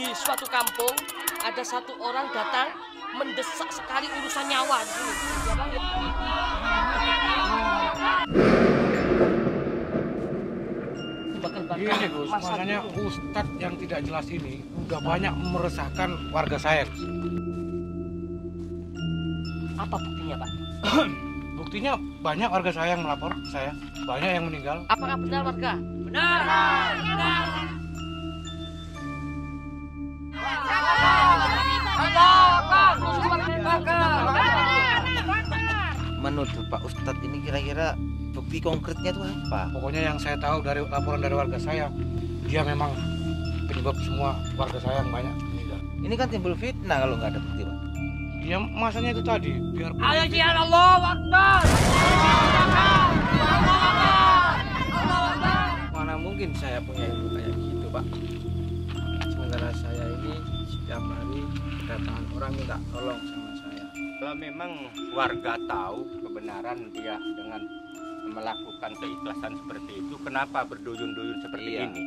di suatu kampung, ada satu orang datang mendesak sekali urusan nyawa di sini. Ya Bang, ya. Gini Gus, maksudnya Ustadz yang tidak jelas ini udah banyak meresahkan warga saya, Gus. Apa buktinya, Pak? Buktinya banyak warga saya yang melapor ke saya, banyak yang meninggal. Apakah benar warga? Benar. Menurut Pak Ustadz ini kira-kira bukti konkretnya itu apa? Pokoknya yang saya tahu dari laporan dari warga saya, dia memang penyebab semua warga saya yang banyak meninggal. Ini kan timbul fitnah kalau nggak ada bukti, Pak. Ya masanya itu tadi, biar Ayo jihad Allahu Akbar. Mana mungkin saya punya ilmu kayak gitu, Pak. Sementara saya ini setiap hari kedatangan orang minta tolong sama saya. Kalau memang warga tahu kebenaran dia dengan melakukan keikhlasan seperti itu, kenapa berduyun-duyun seperti ini?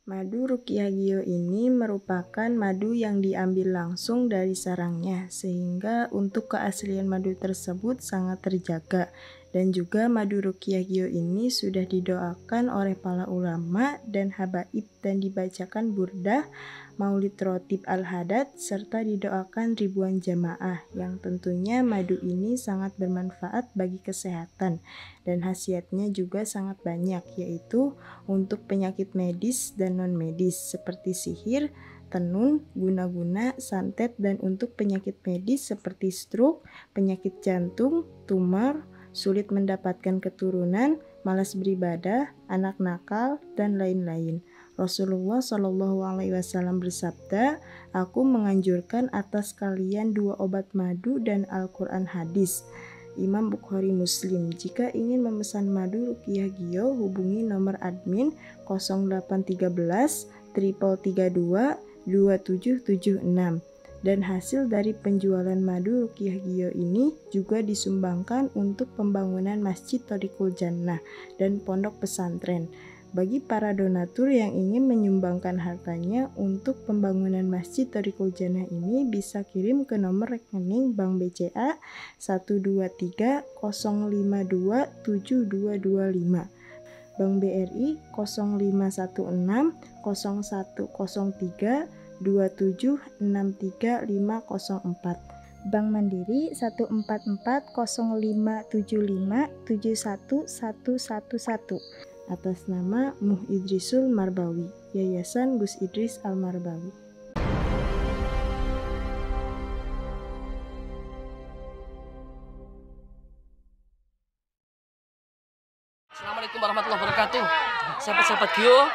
Madu Ruqyah Gio ini merupakan madu yang diambil langsung dari sarangnya, sehingga untuk keaslian madu tersebut sangat terjaga. Dan juga madu Ruqyah Gio ini sudah didoakan oleh para ulama dan habaib dan dibacakan burdah, maulid rotib al-hadad, serta didoakan ribuan jamaah, yang tentunya madu ini sangat bermanfaat bagi kesehatan dan khasiatnya juga sangat banyak, yaitu untuk penyakit medis dan non-medis seperti sihir, tenun, guna-guna, santet, dan untuk penyakit medis seperti stroke, penyakit jantung, tumor, sulit mendapatkan keturunan, malas beribadah, anak nakal, dan lain-lain. Rasulullah Shallallahu Alaihi Wasallam bersabda, "Aku menganjurkan atas kalian 2 obat madu dan Al-Quran hadis." Imam Bukhari Muslim. Jika ingin memesan madu Ruqyah Gio, hubungi nomor admin 0813 332 2776. Dan hasil dari penjualan madu Ruqyah Gio ini juga disumbangkan untuk pembangunan Masjid Thoriqul Jannah dan pondok pesantren. Bagi para donatur yang ingin menyumbangkan hartanya untuk pembangunan Masjid Thoriqul Jannah ini bisa kirim ke nomor rekening Bank BCA 123 052 7225, Bank BRI 0516 0103 2763504, Bank Mandiri 1440575 71111, atas nama Muh Idrisul Marbawi, Yayasan Gus Idris Al-Marbawi. Assalamualaikum warahmatullahi wabarakatuh. Sahabat-sahabat Gio,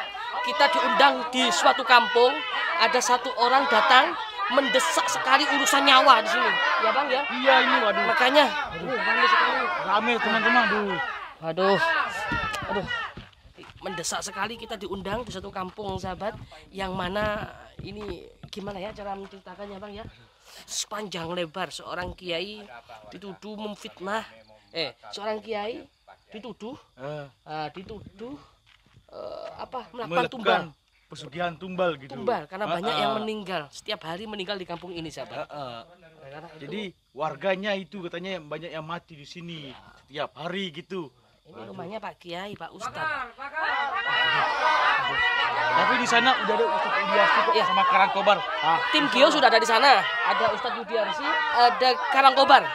kita diundang di suatu kampung, ada satu orang datang mendesak sekali urusan nyawa di sini. Ya Bang ya? Iya ini, waduh. Makanya, rame sekali. Rame teman-teman, Aduh. Mendesak sekali kita diundang di satu kampung, sahabat, yang mana ini gimana ya cara menceritakannya Bang ya? Sepanjang lebar seorang kiai dituduh memfitnah. Seorang kiai dituduh melakukan tumbal. Pesugihan tumbal gitu. Tumbal karena banyak yang meninggal. Setiap hari meninggal di kampung ini, sahabat. Jadi warganya itu katanya banyak yang mati di sini setiap hari gitu. Ini rumahnya Pak Kiai, Pak Ustadz. Tapi di sana udah ada Ustadz Yudiarsi kok sama Karangkobar. Tim Gio sudah ada di sana. Ada Ustadz Yudiarsi, ada Karangkobar.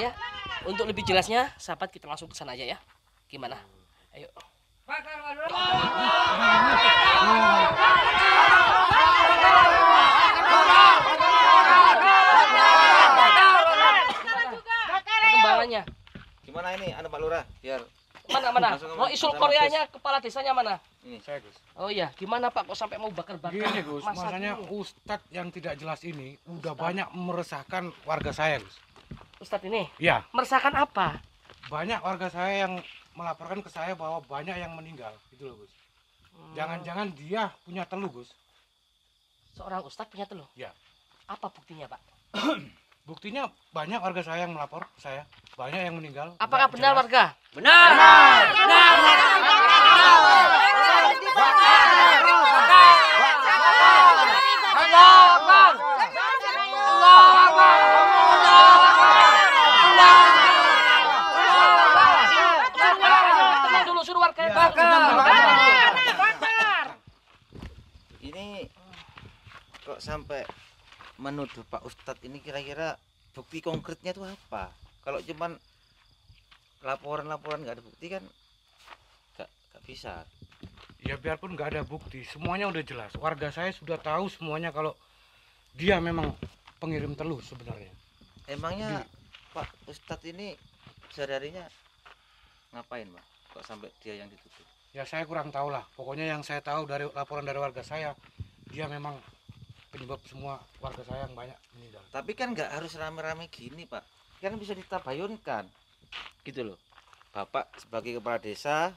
Ya. Untuk lebih jelasnya, sahabat, kita langsung ke sana aja ya. Gimana? Ayo. Perkembangannya. Gimana ini, Pak Lurah? Biar Mana? Oh, isul Koreanya kepala desanya mana? ini. Saya Gus. Oh iya, gimana Pak kok sampai mau bakar-bakar? Gini Gus, maksudnya Ustadz yang tidak jelas ini udah banyak meresahkan warga saya, Gus. Ustadz ini? Iya. Meresahkan apa? Banyak warga saya yang melaporkan ke saya bahwa banyak yang meninggal, gitu loh Gus. Jangan-jangan dia punya teluh, Gus. Seorang Ustadz punya teluh? Ya. Apa buktinya, Pak? Buktinya banyak warga saya yang melapor ke saya, banyak yang meninggal. Apakah benar jelas. warga? Benar. kok sampai menuduh Pak Ustadz ini, kira-kira bukti konkretnya itu apa? Kalau cuman laporan-laporan nggak ada bukti kan nggak bisa. Ya biarpun nggak ada bukti, semuanya udah jelas. Warga saya sudah tahu semuanya kalau dia memang pengirim telur sebenarnya. Emangnya Pak Ustadz ini sehari-harinya ngapain, Pak? Kok sampai dia yang dituduh? Ya saya kurang tahu lah. Pokoknya yang saya tahu dari laporan dari warga saya, dia memang penyebab semua warga saya yang banyak meninggal. Tapi kan nggak harus rame-rame gini, Pak. Kan bisa ditabayunkan, gitu loh. Bapak sebagai kepala desa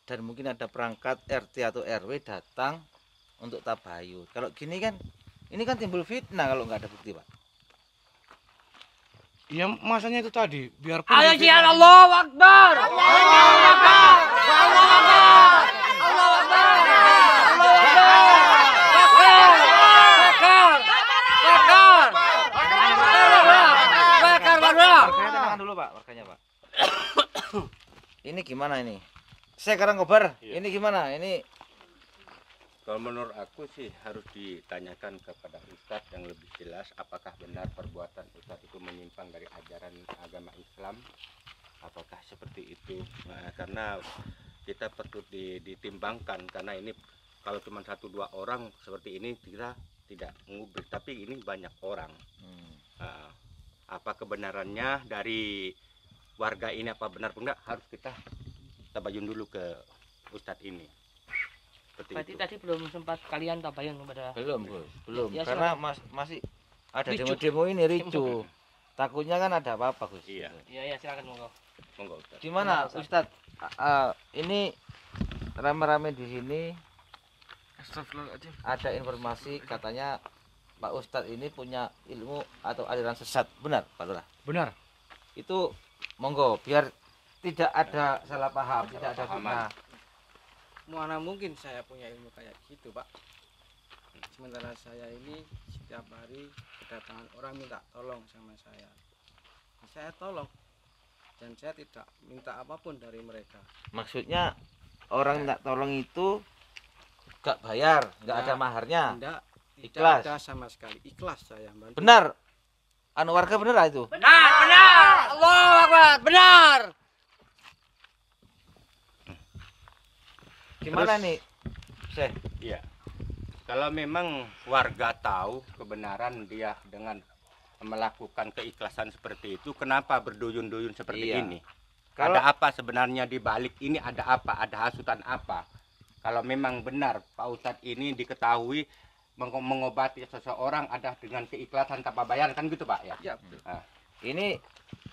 dan mungkin ada perangkat RT atau RW datang untuk tabayun. Kalau gini kan, ini kan timbul fitnah kalau nggak ada bukti, Pak. Ya masanya itu tadi, biarpun Ayo difitnah- jihad, Allahu Akbar. Allahu Akbar. Allahu Akbar. Allahu Akbar. Warganya tenang dulu, Pak. Warganya, Pak. Ini gimana ini? Saya sekarang kobar. Iya. Ini gimana? Ini Kalau menurut aku sih harus ditanyakan kepada Ustadz yang lebih jelas apakah benar perbuatan Ustadz itu menyimpang dari ajaran agama Islam, apakah seperti itu. Nah, karena kita perlu ditimbangkan, karena ini kalau cuma 1-2 orang seperti ini kita tidak ngubrik, tapi ini banyak orang. Nah, apa kebenarannya dari warga ini, apa benar pun enggak, harus kita tabayun dulu ke Ustadz ini. Seperti Berarti itu. tadi belum sempat kalian tabayun kepada belum, Gus. Belum. Ya, Karena masih ada Ricu. demo-demo ini ricu. Takutnya kan ada apa-apa, Gus. Iya. Iya, silakan monggo. Monggo Ustadz. Gimana, Ustadz? Ini rame-rame di sini ada informasi katanya Pak Ustadz ini punya ilmu atau aliran sesat. Benar, Pak Lurah? Benar. Itu monggo biar tidak ada salah paham, tidak ada fitnah. Mana mungkin saya punya ilmu kayak gitu, Pak. Sementara saya ini setiap hari kedatangan orang minta tolong sama saya. Saya tolong dan saya tidak minta apapun dari mereka. Maksudnya orang minta tolong itu gak bayar, gak ada maharnya. Tidak Ikhlas. ada sama sekali. Ikhlas saya bantu. Benar. Anu warga bener lah itu. Benar. Allahu Akbar. Benar. Gimana nih, Syekh? Iya. Kalau memang warga tahu kebenaran dia dengan melakukan keikhlasan seperti itu, kenapa berduyun-duyun seperti Iya. ini? Kalau- Ada apa sebenarnya di balik ini, ada apa? Ada hasutan apa? Kalau memang benar Pak Ustadz ini diketahui mengobati seseorang ada dengan keikhlasan tanpa bayaran, kan gitu Pak ya? Ya, betul. Ini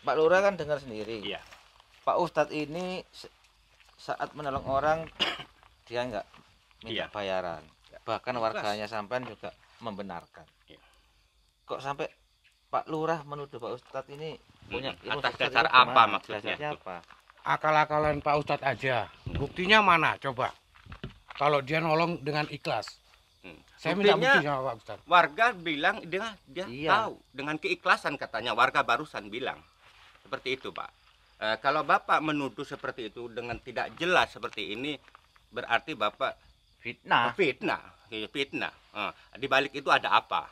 Pak Lurah kan dengar sendiri. Iya. Pak Ustadz ini saat menolong orang dia nggak minta Iya. bayaran. Bahkan Ikhlas. warganya sampean juga membenarkan. Iya. Kok sampai Pak Lurah menuduh Pak Ustadz ini punya ilmu Atas sesat dasar itu apa gimana? maksudnya Dasarnya itu? apa? Akal-akalan Pak Ustadz aja. Buktinya mana? Coba. Kalau dia nolong dengan ikhlas. Saya minta Buktinya, bukti sama Pak Ustadz. warga bilang dia Iya. tahu dengan keikhlasan, katanya warga barusan bilang seperti itu Pak. Kalau Bapak menuduh seperti itu dengan tidak jelas seperti ini, berarti Bapak Fitnah. fitnah. Di balik itu ada apa?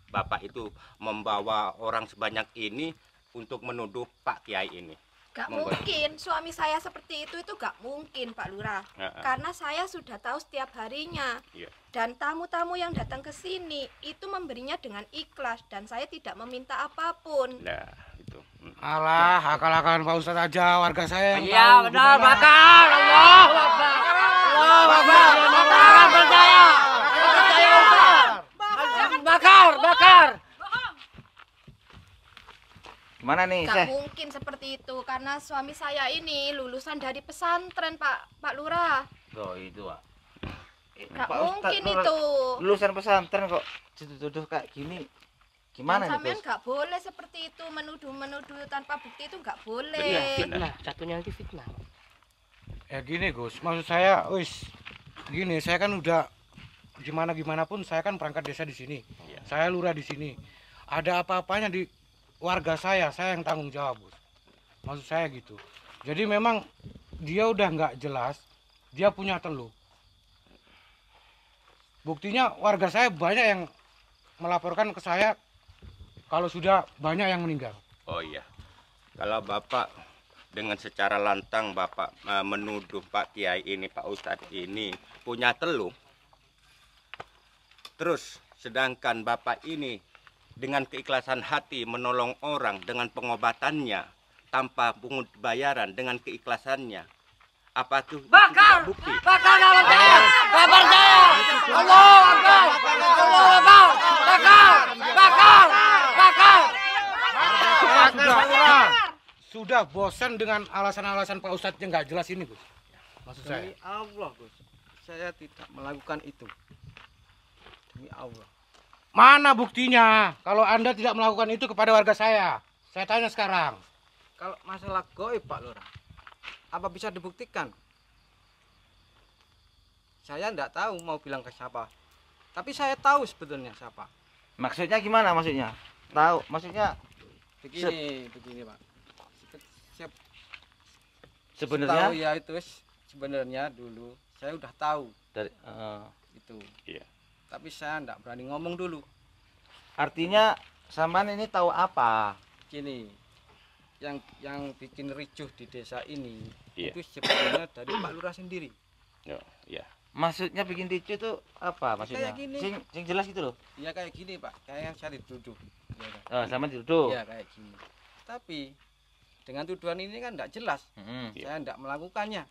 Bapak itu membawa orang sebanyak ini untuk menuduh Pak Kiai ini. Gak Monggo. mungkin suami saya seperti itu gak mungkin Pak Lurah. Karena saya sudah tahu setiap harinya. Iya. Dan tamu-tamu yang datang ke sini itu memberinya dengan ikhlas dan saya tidak meminta apapun. Nah, itu. Alah, akal-akalan Pak Ustadz aja. Warga saya yang Iya, tahu benar. gimana. Bakar. Allahu Akbar. Allahu Akbar. Bakar percaya. Percaya Ustaz. Bakar, bakar. Gimana nih, Gak Syekh? mungkin seperti itu karena suami saya ini lulusan dari pesantren Pak Lurah. Oh, itu, Pak. Gak Pak mungkin Ustadz itu. lulusan pesantren kok dituduh kayak gini. Gimana nih, Dan sampean Gus? gak boleh seperti itu, menuduh-menuduh tanpa bukti itu gak Iya, boleh. Fitnah, satunya lagi fitnah. Ya gini Gus, maksud saya, gini, saya kan udah gimana pun saya kan perangkat desa di sini. Iya. Saya lurah di sini. Ada apa-apanya di warga saya yang tanggung jawab, Gus. Maksud saya gitu. Jadi memang dia udah nggak jelas, dia punya teluk. Buktinya warga saya banyak yang melaporkan ke saya kalau sudah banyak yang meninggal. Oh iya, kalau Bapak dengan secara lantang Bapak menuduh Pak Kiai ini, Pak Ustadz ini punya telung, terus sedangkan Bapak ini dengan keikhlasan hati menolong orang dengan pengobatannya tanpa pungut bayaran dengan keikhlasannya, apa tuh Bakar! bukti? Bakar nama saya! Bakar saya! Allah Akbar! Allah Akbar! Bakar! Bakar! Bakar! Sudah bosan dengan alasan-alasan Pak Ustadz yang nggak jelas ini, Gus. Maksud saya. Demi Allah, Gus, saya tidak melakukan itu. Demi Allah. Mana buktinya kalau Anda tidak melakukan itu kepada warga saya? Saya tanya sekarang. Kalau masalah goib, Pak Lurah, apa bisa dibuktikan? Saya tidak tahu mau bilang ke siapa. Tapi saya tahu sebetulnya siapa. Maksudnya gimana maksudnya? Tahu, maksudnya Begini, Pak. sebenarnya Tahu ya itu sebenarnya dulu saya udah tahu dari itu. Iya. Tapi saya tidak berani ngomong dulu. artinya sampean ini tahu apa? Gini, yang bikin ricuh di desa ini Iya. itu sebetulnya dari Pak Lurah sendiri. Iya. Maksudnya bikin ricu itu apa maksudnya? Kayak gini. Sing jelas gitu loh. Ya kayak gini, Pak. Kayak yang saya dituduh. Ya, kan? Sama dituduh. Ya kayak gini. Tapi dengan tuduhan ini kan tidak jelas. Iya. Saya tidak melakukannya.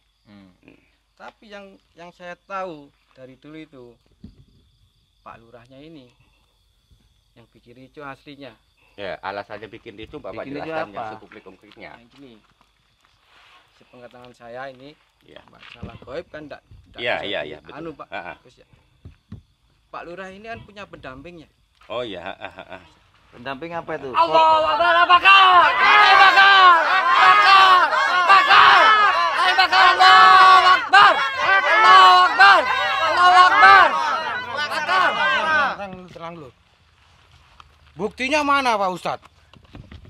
Tapi yang saya tahu dari dulu itu Pak Lurahnya ini yang bikin ricuh aslinya. Ya, alasannya bikin itu Bapak Bikin itu jelaskan apa? yang sekomplit-komplitnya. Yang gini. Sepengetahuan saya ini Iya. masalah goib kan tidak Iya, betul. anu, Pak. Ah, ah. Terus ya, Pak Lurah ini kan punya pendampingnya. Oh iya, Pendamping apa itu? Allah Akbar! Bakar! Ayo bakar! Bakar! Bakar! Ayo bakar! Allah Akbar! Allah Akbar! Allah Akbar! Bakar! Tenang dulu. Buktinya mana, Pak Ustadz?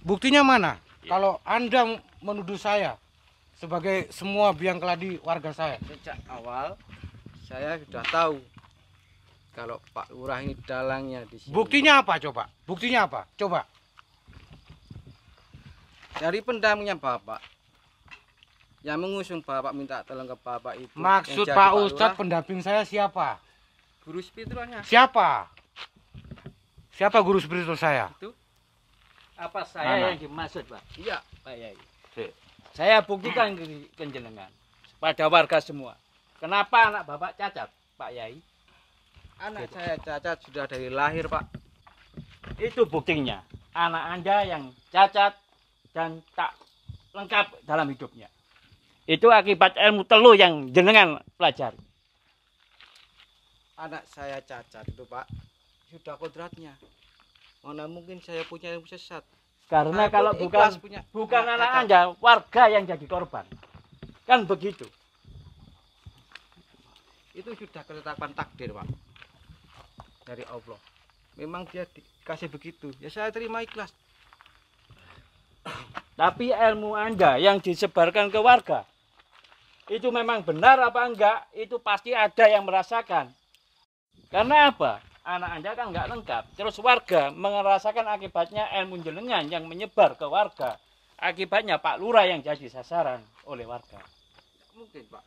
Buktinya mana? Kalau Anda menuduh saya sebagai semua biang keladi warga saya. Sejak awal saya sudah tahu kalau Pak Lurah ini dalangnya di sini. Buktinya apa coba? Buktinya apa? Coba. Dari pendampingnya Bapak yang mengusung Bapak minta tolong ke Bapak itu. Maksud yang jadi Pak Lurah, Ustadz pendamping saya siapa? guru spiritualnya. Siapa? Siapa guru spiritual saya? Apa saya yang dimaksud, Pak? Iya, Pak Yai. Saya buktikan ke jenengan pada warga semua. Kenapa anak Bapak cacat, Pak Yai? anak saya cacat sudah dari lahir, Pak. Itu buktinya. Anak Anda yang cacat dan tak lengkap dalam hidupnya. Itu akibat ilmu telu yang jenengan pelajari. Anak saya cacat itu, Pak, sudah kodratnya. Mana mungkin saya punya ilmu sesat. Karena Aku kalau ikhlas bukan punya anak cacat. Anda, warga yang jadi korban. Kan begitu. Itu sudah ketetapan takdir, Pak, dari Allah. Memang dia dikasih begitu, ya saya terima ikhlas. Tapi ilmu Anda yang disebarkan ke warga, itu memang benar apa enggak, itu pasti ada yang merasakan. Karena apa? Anak Anda kan enggak lengkap. Terus warga merasakan akibatnya ilmu jenengan yang menyebar ke warga. Akibatnya Pak Lurah yang jadi sasaran oleh warga. Mungkin, Pak.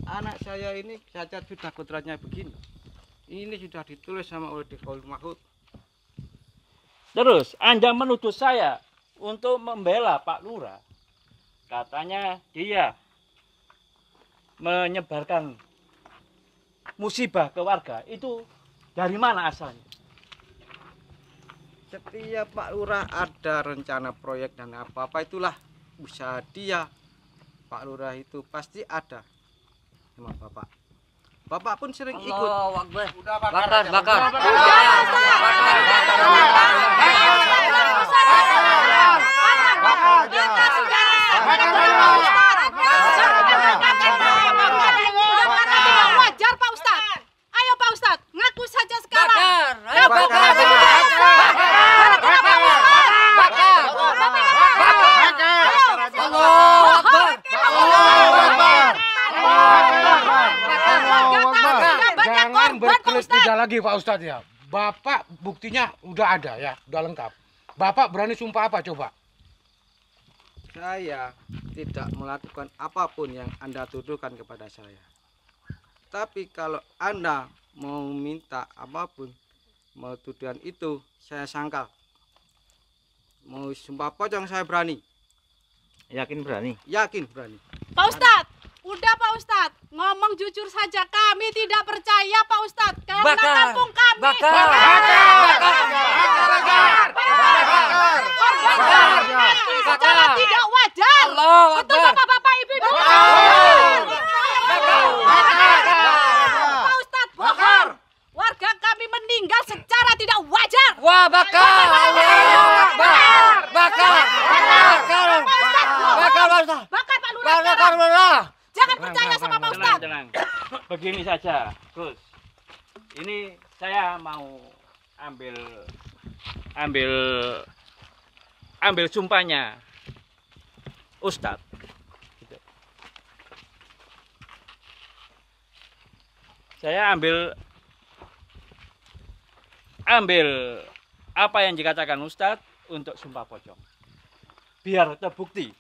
Anak saya ini cacat sudah kodratnya begini. Ini sudah ditulis sama oleh Qaul Mahfud. Terus Anda menuduh saya untuk membela Pak Lurah. Katanya dia menyebarkan musibah ke warga. Itu dari mana asalnya? Setiap Pak Lurah ada rencana proyek dan apa-apa itulah usaha dia. Pak Lurah itu pasti ada sama Bapak. Bapak pun sering ikut. Allah Akbar! Udah Bakar! Bakar! Wajar Pak Ustadz. Ayo Pak Ustadz, ngaku saja sekarang. Bakar! Ayo bakar! Allah Akbar! Jangan berkelit lidah lagi Pak Ustadz ya. Bapak buktinya udah ada ya, udah lengkap. Bapak berani sumpah apa coba? Saya tidak melakukan apapun yang Anda tuduhkan kepada saya. Tapi kalau Anda mau minta apapun, mau tuduhan itu, saya sangkal. Mau sumpah pocong saya berani. Yakin berani? Yakin berani. Pak Ustadz, udah Pak Ustadz, ngomong jujur saja, kami tidak percaya Pak Ustadz, karena kampung kami secara tidak wajar. Betul Bapak-bapak, Ibu-ibu. Pak Ustadz, bohong. Warga kami meninggal secara tidak wajar. Wah, bakar. Bakar Pak Lurah. Jangan percaya sama Pak Ustadz. Tenang. Begini saja, Gus. Ini saya mau ambil sumpahnya Ustadz. Gitu. Saya ambil apa yang dikatakan Ustadz untuk sumpah pocong. Biar terbukti.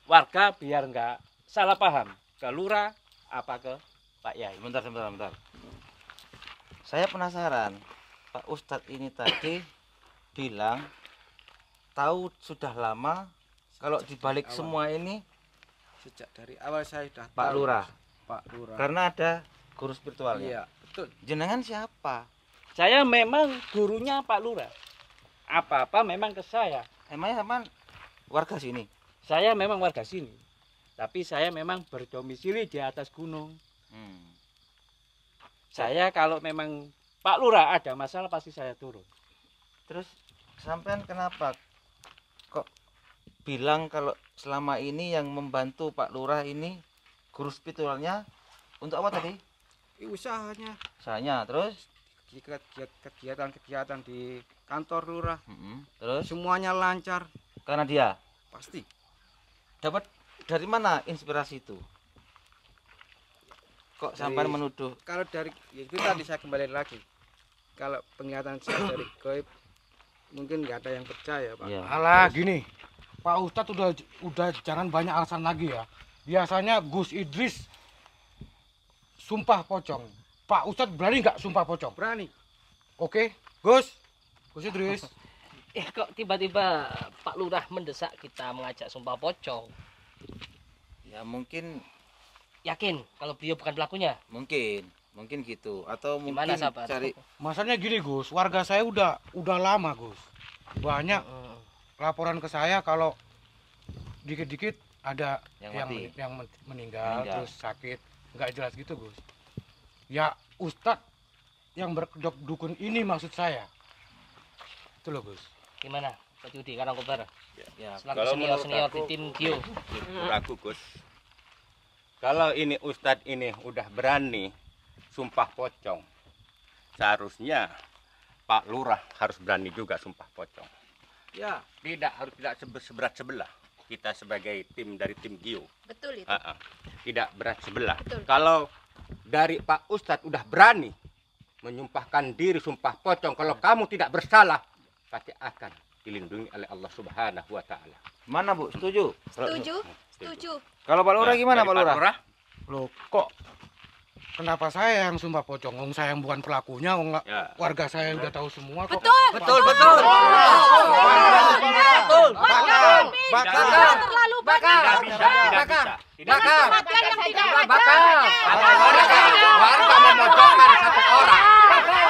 Warga biar nggak salah paham ke lurah apa ke Pak Yai. Bentar. Saya penasaran. Pak Ustadz ini tadi bilang tahu sudah lama kalau dibalik Awal. semua ini Sejak dari awal saya sudah Pak tahu. Lurah. Pak Lurah. Karena ada guru spiritualnya. Iya, betul. Jenengan siapa? Saya memang gurunya Pak Lurah. Apa-apa memang ke saya. Emangnya sama warga sini? Saya memang warga sini. Tapi saya memang berdomisili di atas gunung. Saya kalau memang Pak Lurah ada masalah pasti saya turun. Terus sampean kenapa kok bilang kalau selama ini yang membantu Pak Lurah ini guru spiritualnya untuk apa tadi? Usahanya, Usahanya. Terus kegiatan-kegiatan di kantor lurah, terus semuanya lancar. karena dia Pasti. dapat dari mana inspirasi itu? Kok sampai Dari- menuduh? Kalau dari ya itu tadi saya kembali lagi. Kalau penglihatan saya dari gaib, mungkin nggak ada yang percaya, Pak. Iya. Alah gini, Pak Ustadz udah jangan banyak alasan lagi ya. Biasanya Gus Idris sumpah pocong. Pak Ustadz berani nggak sumpah pocong? Berani. Oke, Gus Idris. Kok tiba-tiba Pak Lurah mendesak kita mengajak sumpah pocong? Ya mungkin Yakin kalau beliau bukan pelakunya? mungkin gitu atau Gimana, mungkin sahabat? cari Masalahnya gini Gus, warga saya udah lama Gus. Banyak laporan ke saya kalau dikit-dikit ada Yang yang, mati. meninggal, Meninggal. terus sakit, nggak jelas gitu Gus. Ya Ustadz yang berkedok dukun ini maksud saya. Itu loh Gus. Gimana? Pak Judi Karangkobar, ya selaku Kalau menurut senior di aku- tim Gio. Ragu Gus. Kalau ini Ustadz ini udah berani sumpah pocong, seharusnya Pak Lurah harus berani juga sumpah pocong. Ya, Tidak seberat sebelah. Kita sebagai tim dari tim Gio, Betul itu. tidak berat sebelah. Betul. Kalau dari Pak Ustadz udah berani menyumpahkan diri sumpah pocong, kalau kamu tidak bersalah, pasti akan dilindungi oleh Allah Subhanahu wa Ta'ala. mana Bu? Setuju? Setuju. Kalau Pak Lurah gimana dari Pak Lurah? Loh kok kenapa saya yang sumpah pocong? Wong saya yang bukan pelakunya, wong Ya. warga saya udah tahu semua kok. Betul. Bakar. Terlalu banyak. Tidak bisa. Kematian yang tidak wajar.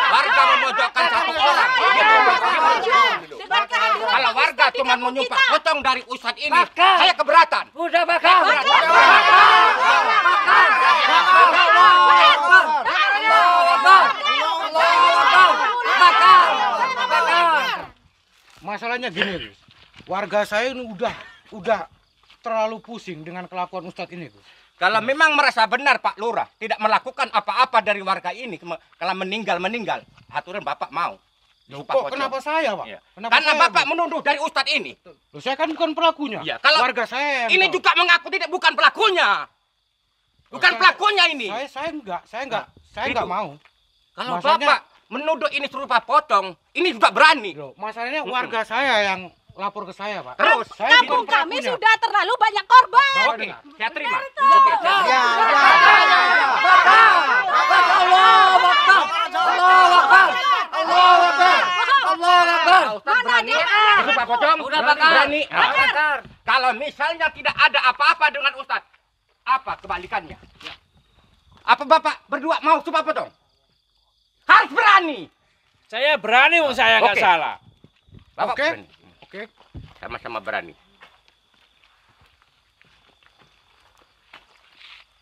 Warga memojokkan satu orang. Kalau warga cuma menyumpah pocong dari Ustadz ini, saya keberatan. Udah bakar. Masalahnya gini Gus. Warga saya ini udah terlalu pusing dengan kelakuan Ustadz ini Gus. Kalau memang merasa benar Pak Lurah tidak melakukan apa-apa dari warga ini, kalau meninggal, aturan Bapak mau. Loh, Sumpah kok pocong. kenapa saya Pak? Iya. Kenapa Karena saya, Bapak Bu? menuduh dari Ustadz ini. Loh, saya kan bukan pelakunya. Iya, kalau warga saya yang ini tahu. juga mengaku bukan pelakunya. Bukan saya- pelakunya ini. Saya enggak Itu. mau. Kalau Maksudnya- Bapak menuduh ini serupa pocong, ini juga berani. Loh, masalahnya warga saya yang lapor ke saya, Pak. Terus, saya Kampung bukan kami pelakunya. sudah terlalu banyak korban. Oke, saya terima. Oke, saya terima. Ustaz berani serupa pocong, berani. Kalau misalnya tidak ada apa-apa dengan Ustaz, apa kebalikannya? Apa Bapak berdua mau serupa pocong? Harus berani. Saya berani, wong saya nggak Oke. salah. Bapak Oke. berani. Oke. Sama-sama berani.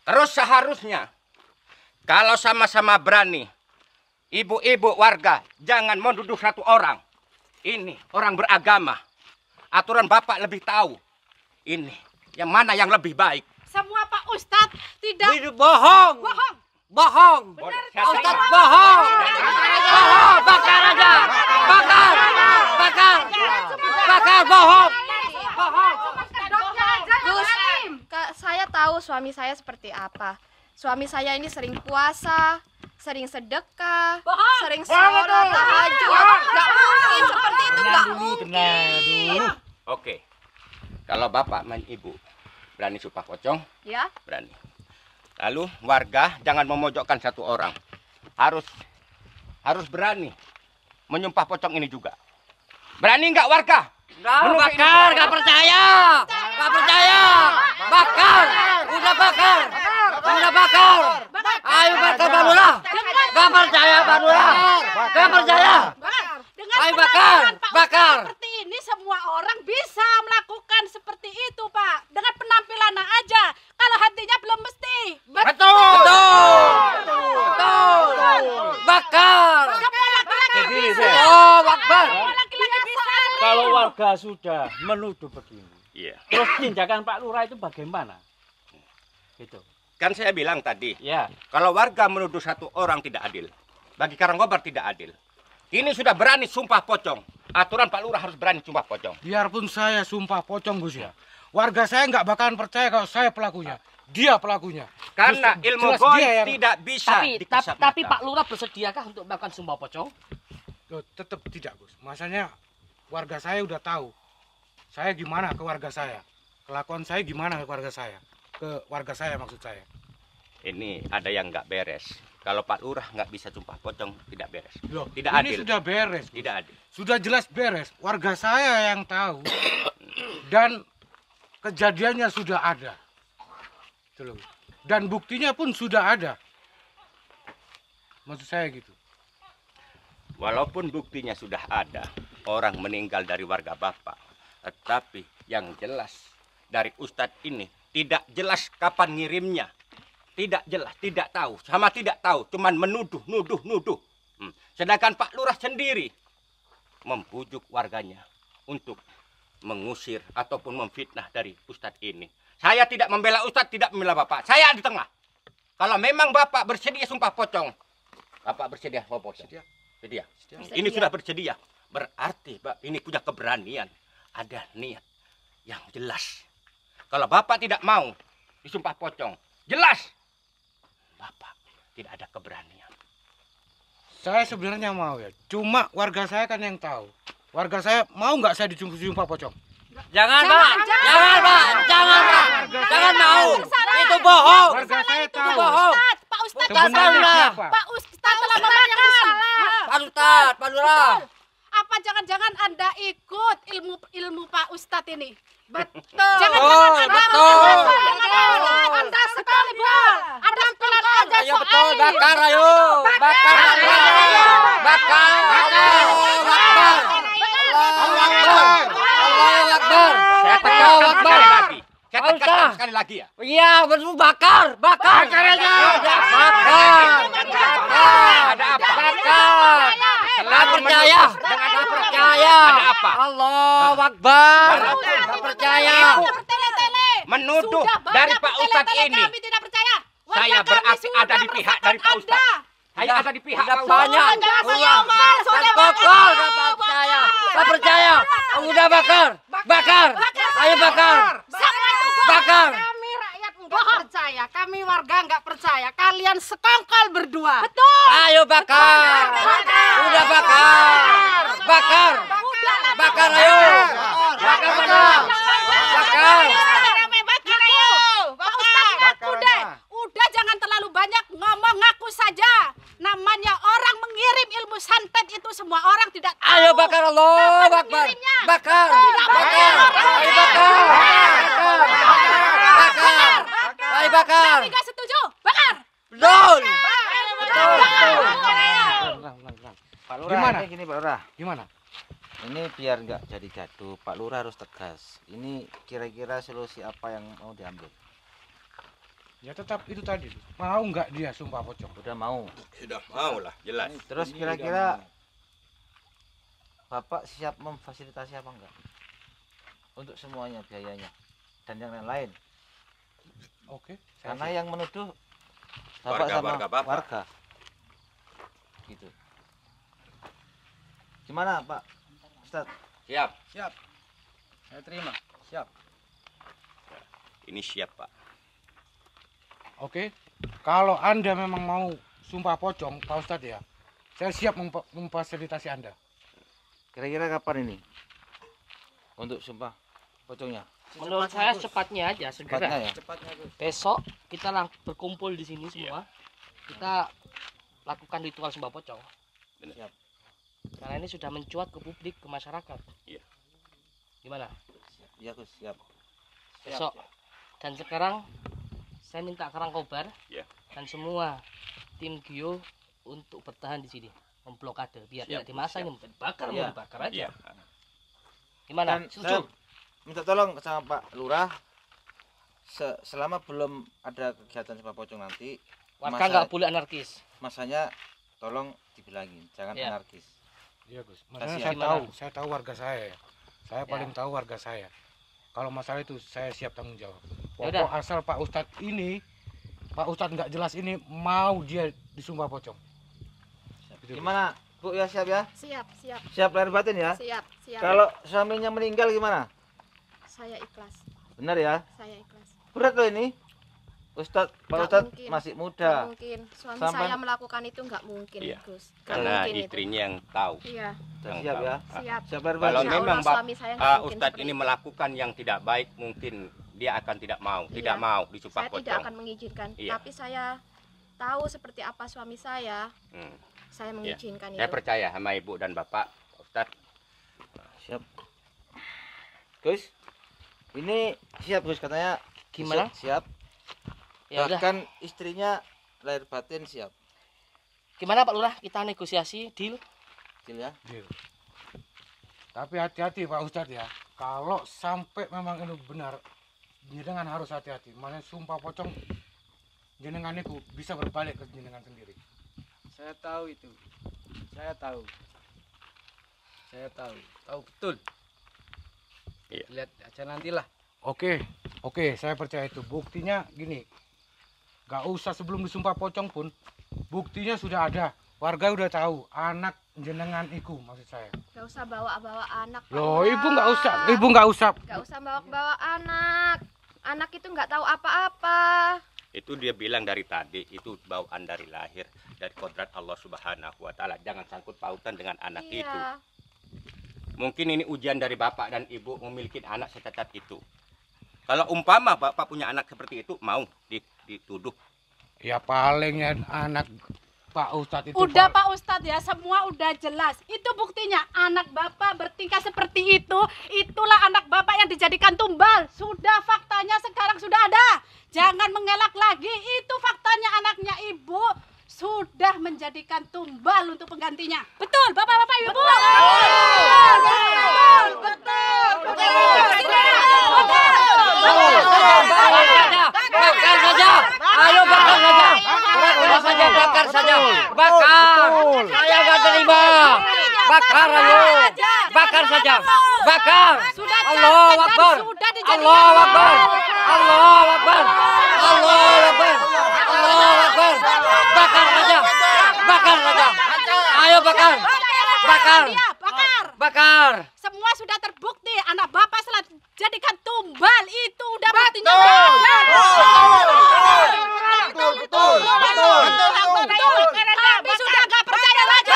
Terus seharusnya kalau sama-sama berani, ibu-ibu warga jangan menuduh satu orang. Ini orang beragama. Aturan Bapak lebih tahu. Ini yang mana yang lebih baik. Semua Pak Ustadz tidak Bohong. bohong. Bohong. Saya Ustaz terima. bohong. Bohong, bakar aja. Bakar. Bakar. Bakar bohong. Gus, saya tahu suami saya seperti apa. Suami saya ini sering puasa, sering sedekah, sering sholat tahajud. Gak mungkin seperti itu, gak mungkin. Oke. Kalau Bapak main ibu berani sumpah pocong, Ya, berani. Lalu warga jangan memojokkan satu orang. Harus berani menyumpah pocong ini juga. Berani nggak warga? Bakar, nggak percaya. Nggak percaya. Bakar. Udah bakar. Udah bakar. Ayo bakar Pak Lurah. Nggak percaya Pak Lurah. Nggak percaya. Dengan Ayo bakar. penampilan Pak Bakar. Ustadz seperti ini semua orang bisa melakukan seperti itu Pak. Dengan penampilan aja. Kalau hatinya belum mesti. Betul. Betul. Bakar. Semua laki-laki Begini, bisa. Beb. Oh, bakar. Semua laki-laki bisa. Kalau warga sudah menuduh begini, Iya. terus tindakan Pak Lurah itu bagaimana? Gitu. Kan saya bilang tadi, Ya. kalau warga menuduh satu orang tidak adil, bagi Karangkobar tidak adil. Ini sudah berani sumpah pocong. Aturan Pak Lurah harus berani sumpah pocong. Biarpun saya sumpah pocong, Gus ya. Warga saya nggak bakalan percaya kalau saya pelakunya. Dia pelakunya. Karena Gus, ilmu jelas goib dia yang- tidak bisa dikasap Tapi mata. Pak Lurah bersediakah untuk melakukan sumpah pocong? Loh, tetap tidak, Gus. Masanya warga saya udah tahu. Saya gimana ke warga saya. Kelakuan saya gimana ke warga saya. Ke warga saya maksud saya. Ini ada yang nggak beres. Kalau Pak Lurah nggak bisa sumpah pocong, tidak beres. Loh, Tidak ini adil. sudah beres. Gus. Tidak adil. Sudah jelas beres. Warga saya yang tahu. Dan kejadiannya sudah ada. Gitu loh. Dan buktinya pun sudah ada. Maksud saya gitu. Walaupun buktinya sudah ada, orang meninggal dari warga Bapak. Tetapi yang jelas dari Ustadz ini tidak jelas kapan ngirimnya. Tidak jelas, tidak tahu. Sama tidak tahu, cuman menuduh, nuduh. Sedangkan Pak Lurah sendiri membujuk warganya untuk mengusir ataupun memfitnah dari Ustadz ini. Saya tidak membela Ustadz, tidak membela Bapak. Saya di tengah. Kalau memang Bapak bersedia sumpah pocong, Bapak bersedia sumpah pocong. Sedia. Ini sudah bersedia. Berarti Pak ini punya keberanian. Ada niat yang jelas. Kalau Bapak tidak mau disumpah pocong, jelas Bapak tidak ada keberanian. Saya sebenarnya mau ya. Cuma warga saya kan yang tahu. Warga saya mau nggak saya disumpah pocong? Jangan Pak. Jangan Pak. Jangan Pak. Jangan mau. Itu bohong. Warga saya tahu. Bohong. Pak Ustadz Sebenarnya siapa? Pak Ustadz telah memakan. Pak Ustadz, Pak Lurah. Apa jangan-jangan Anda ikut ilmu Pak Ustadz ini? betul. Jangan-jangan Anda betul. Anda sekali betul. Ada penampilan aja Ayo betul, bakar ayo. Bakar. Bakar. Bakar. Allahu Akbar. Allahu Akbar. Saya tekan Allahu Akbar. sekali lagi. Saya Pak tekan Ustadz. sekali lagi ya. Iya, betul bakar. Bakar. Bakar aja. Bakar. Ada apa? Bakar. Nggak percaya. Nggak percaya. Ada apa? Allahu Akbar. Nggak percaya. bertele-tele. Menuduh Sudah banyak dari Pak Ustadz bertele-tele ini. Kami tidak percaya. Warga Saya kami berarti sudah ada di pihak dari Pak merasakan Ustadz. Anda. Saya ada di pihak Udah Pak Ustadz. banyak. Anda Ulah. Omar, Dan sudah kokol. bakar. Nggak percaya. Nggak percaya. Udah bakar. Bakar. Ayo bakar. Semua itu bohong. Bakar. Kami rakyat enggak percaya. percaya, kami warga nggak percaya. Kalian sekongkol berdua. Betul. Ayo bakar. Udah bakar. Bakar. Bakar ayo. Bakar mana? Bakar. Pak Ustadz ngaku deh. Udah jangan terlalu banyak ngomong, ngaku saja. Namanya orang mengirim ilmu santet itu semua orang tidak tahu. Ayo bakar Allah, bakar. Bakar. Bakar. Ayo bakar. Bakar. Ayo bakar. Kami nggak setuju. Bakar. Betul. Pak Lurah, Gimana? ini gini Pak Lurah. Gimana? Ini biar nggak jadi gaduh, Pak Lurah harus tegas. Ini kira-kira solusi apa yang mau diambil? Ya tetap itu tadi. Mau nggak dia sumpah pocong? Udah mau. Sudah mau lah, jelas. Terus kira-kira Bapak siap memfasilitasi apa enggak? Untuk semuanya biayanya dan yang lain. Oke. Karena yang menuduh Bapak Warga, sama warga Bapak. warga. Gitu. Gimana Pak Ustadz? Siap. Siap. Saya terima. Siap. Ini siap, Pak. Oke, kalau Anda memang mau sumpah pocong, Pak Ustadz ya, saya siap memfasilitasi Anda. Kira-kira kapan ini? Untuk sumpah pocongnya? Menurut saya cepatnya aja, segera. Cepatnya ya? Cepatnya Gus. Besok kita berkumpul di sini semua. Kita lakukan ritual sembah pocong. Benar. Siap. Karena ini sudah mencuat ke publik, ke masyarakat. Iya. Gimana? Iya Gus, siap. Besok. Dan sekarang saya minta Karangkobar Iya. dan semua tim Gio untuk bertahan di sini, memblokade biar Siap, tidak dimasak, ini dibakar, Iya. mau dibakar aja. Iya. Gimana? Dan saya Setuju? minta tolong sama Pak Lurah, selama belum ada kegiatan sembah pocong nanti, Warga masa- nggak boleh anarkis. masanya tolong dibilangin, jangan Iya. anarkis. Iya Gus. Kasih Maksudnya ya. saya Gimana? tahu, saya tahu warga saya ya. Saya Ya. paling tahu warga saya. Kalau masalah itu saya siap tanggung jawab. Yaudah. Pokok asal Pak Ustadz ini, Pak Ustadz nggak jelas ini mau dia disumpah pocong. Gitu, Gus. Gimana Bu ya, siap ya? Siap, siap, Siap lahir batin ya? siap, siap. Kalau suaminya meninggal gimana? Saya ikhlas, Benar ya? saya ikhlas. Berat loh ini. Ustadz, Pak Nggak Ustadz mungkin. masih Nggak muda. mungkin. Suami Sampai- saya melakukan itu nggak mungkin, Iya. Gus. Nggak Karena mungkin itu. istrinya yang tahu. Iya, Udah Yang siap tahu. ya? siap. Siap lahir Kalau batin. Insya memang Allah suami saya nggak mungkin Ustadz seperti ini itu. melakukan yang tidak baik, mungkin dia akan tidak mau, tidak Iya. mau disumpah Saya tidak pocong. akan mengizinkan. Iya. Tapi saya tahu seperti apa suami saya. Hmm. Saya mengizinkan Saya itu. percaya sama ibu dan bapak, Pak Ustadz. Siap. Gus, ini siap Gus katanya. Gimana? Siap. Ya udah. Bahkan istrinya lahir batin siap. Gimana Pak Lurah? Kita negosiasi deal. Deal ya? Deal. Tapi hati-hati Pak Ustadz ya. Kalau sampai memang itu benar, jenengan harus hati-hati. Makanya sumpah pocong jenengan itu bisa berbalik ke jenengan sendiri. Saya tahu itu. Saya tahu. Saya tahu. Tahu betul. Iya. Lihat aja nantilah. Oke, saya percaya itu. Buktinya gini, gak usah sebelum disumpah pocong pun, buktinya sudah ada. Warga udah tahu, anak jenengan iku maksud saya. Gak usah bawa-bawa anak. Pak Loh, Lurah. ibu nggak usah, ibu nggak usah. Gak usah bawa-bawa anak. Anak itu nggak tahu apa-apa. Itu dia bilang dari tadi, itu bawaan dari lahir, dari kodrat Allah Subhanahu wa Ta'ala. Jangan sangkut pautan dengan anak itu. Iya. Mungkin ini ujian dari bapak dan ibu memiliki anak secacat itu. Kalau umpama bapak punya anak seperti itu, mau dituduh. Ya palingnya anak Pak Ustadz itu. Udah Pak Ustadz ya, semua udah jelas. Itu buktinya anak Bapak bertingkah seperti itu. Itulah anak Bapak yang dijadikan tumbal. Sudah faktanya sekarang sudah ada. Jangan mengelak lagi. Itu faktanya anaknya Ibu sudah menjadikan tumbal untuk penggantinya. Betul, Bapak-bapak Ibu. Betul. Bakar saja. Ayo bakar saja. Bakar saja, bakar saja. Bakar. Saya nggak terima. Bakar ayo. Bakar saja. Bakar. Allahu Akbar. Allahu Akbar. Allahu Akbar. Allahu Akbar. Allahu Akbar. Bakar saja. Bakar saja. Ayo bakar. Bakar. Bakar. Bakar. Semua sudah terbukti anak Bapak telah jadikan tumbal. Itu udah buktinya. Betul. Kami sudah nggak percaya lagi.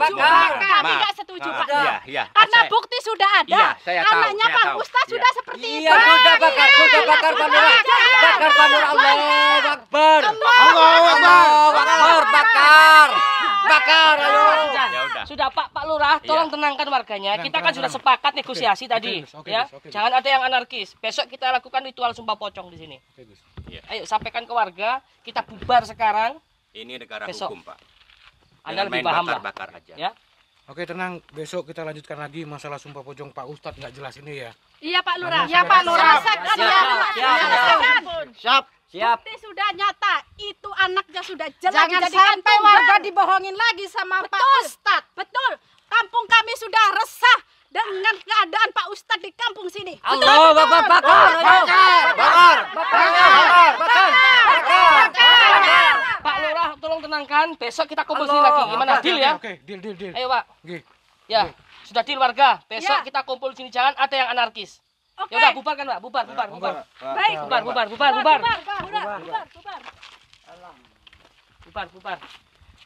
Kami nggak setuju, Pak. Karena bukti sudah ada. Anaknya Pak Ustadz sudah seperti itu. Iya, sudah bakar Pak Lurah. Bakar Pak Lurah. Allahu Akbar. Bakar, ayo. Sudah Pak Lurah, tolong tenangkan warganya. Kita kan sudah sepakat negosiasi tadi, ya. Jangan ada yang anarkis. Besok kita lakukan ritual sumpah pocong di sini. Ayo sampaikan ke warga, kita bubar sekarang. Ini negara Besok. hukum, Pak. Anda Jangan lebih main paham lah. bakar-bakar aja. Ya. Oke, tenang. Besok kita lanjutkan lagi masalah sumpah pocong Pak Ustadz nggak jelas ini ya. Iya Pak Lurah. Iya, Pak Lurah. Siap. Bukti sudah nyata. Itu anaknya sudah jelas. Jangan dijadikan sampai tumbal. warga dibohongin lagi sama Pak Ustadz. Betul. Kampung kami sudah resah dengan keadaan Pak Ustadz di kampung sini. Allah, bakar. Pak Lurah, tolong tenangkan. Besok kita kumpul sini lagi. Gimana? Deal ya? Oke, deal. Ayo Pak. Oke. Ya, sudah deal warga. Besok Ya. kita kumpul sini, jangan ada yang anarkis. Oke. Ya udah bubarkan Pak, bubar. Baik. Bubar.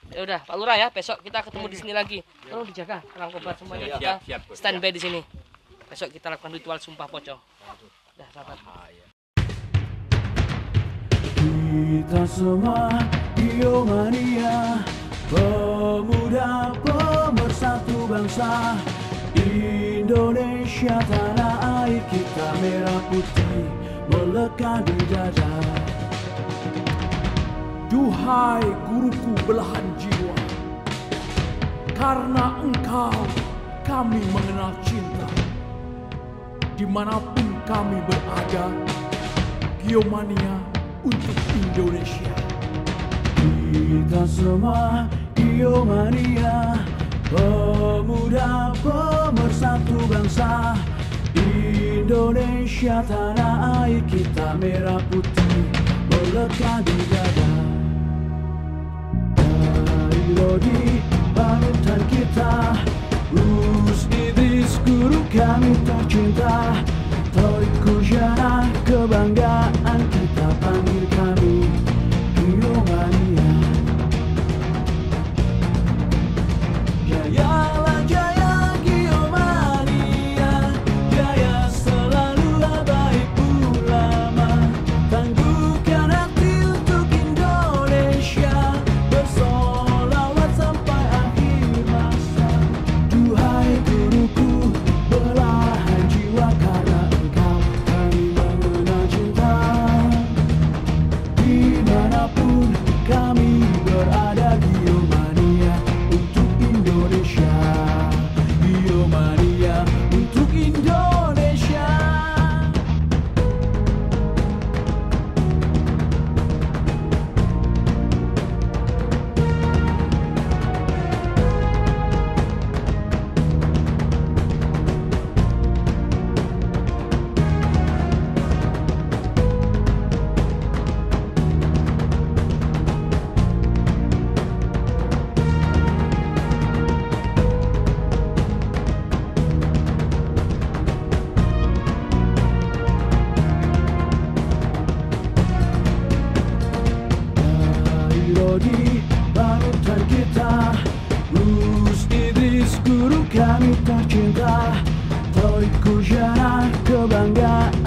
Ya udah, Pak Lurah ya, besok kita ketemu di sini lagi. Tolong dijaga terang kobar semuanya. Kita Siap, Bos. standby di sini. Besok kita lakukan ritual sumpah pocong. Dah, sahabat. Kita semua Biomania, pemuda pemersatu bangsa. Indonesia tanah air kita, merah putih melekat di dada. Duhai guruku belahan jiwa, karena engkau kami mengenal cinta. Dimanapun kami berada, Biomania untuk Indonesia. Kita semua Biomania, pemuda pemersatu bangsa. Indonesia tanah air kita, merah putih melekat di dada. Dari Lodi panutan kita, Gus Idris guru kami tercinta. Torik Kujana kebanggaan kita, panggil kami Biomania. Jayalah jaya Biomania, jaya selalu baik ulama. Tangguhkan hati untuk Indonesia, bersolawat sampai akhir masa. Duhai guruku belahan jiwa, karena engkau kami mengenal cinta. Dimanapun kami berada, Biomania untuk Indonesia. Biomania untuk Indonesia. Dari Lodi panutan kita, Gus Idris guru kami tercinta. Torik Kujana kebanggaan